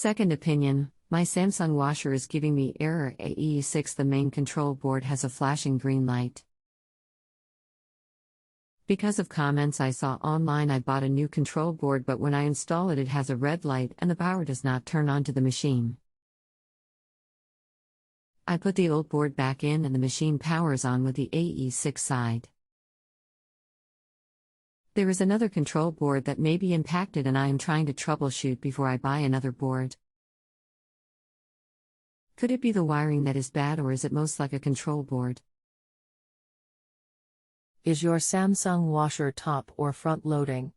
Second opinion, my Samsung washer is giving me error. AE6 the main control board has a flashing green light. Because of comments I saw online, I bought a new control board, but when I install it, it has a red light and the power does not turn on to the machine. I put the old board back in and the machine powers on with the AE6 side. There is another control board that may be impacted and I am trying to troubleshoot before I buy another board. Could it be the wiring that is bad, or is it most like a control board? Is your Samsung washer top or front loading?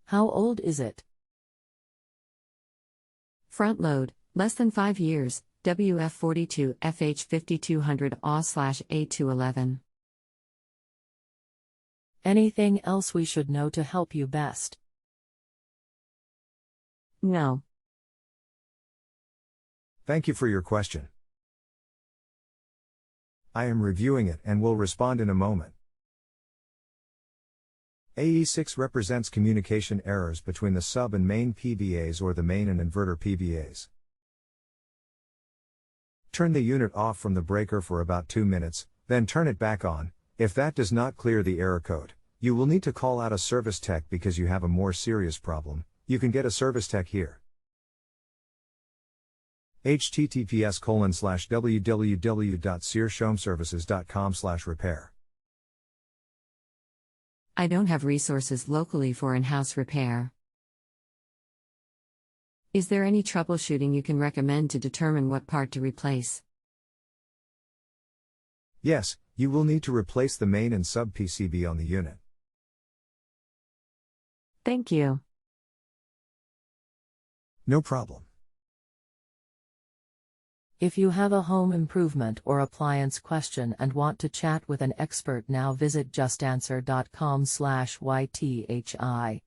How old is it? Front load, less than 5 years, WF42 FH5200 AW/A211. Anything else we should know to help you best? No. Thank you for your question. I am reviewing it and will respond in a moment. AE6 represents communication errors between the sub and main PVAs or the main and inverter PVAs. Turn the unit off from the breaker for about 2 minutes, then turn it back on. If that does not clear the error code, you will need to call out a service tech because you have a more serious problem. You can get a service tech here. https://www.searshomeservices.com/repair. I don't have resources locally for in-house repair. Is there any troubleshooting you can recommend to determine what part to replace? Yes, you will need to replace the main and sub PCB on the unit. Thank you. No problem. If you have a home improvement or appliance question and want to chat with an expert now, visit justanswer.com/ythi.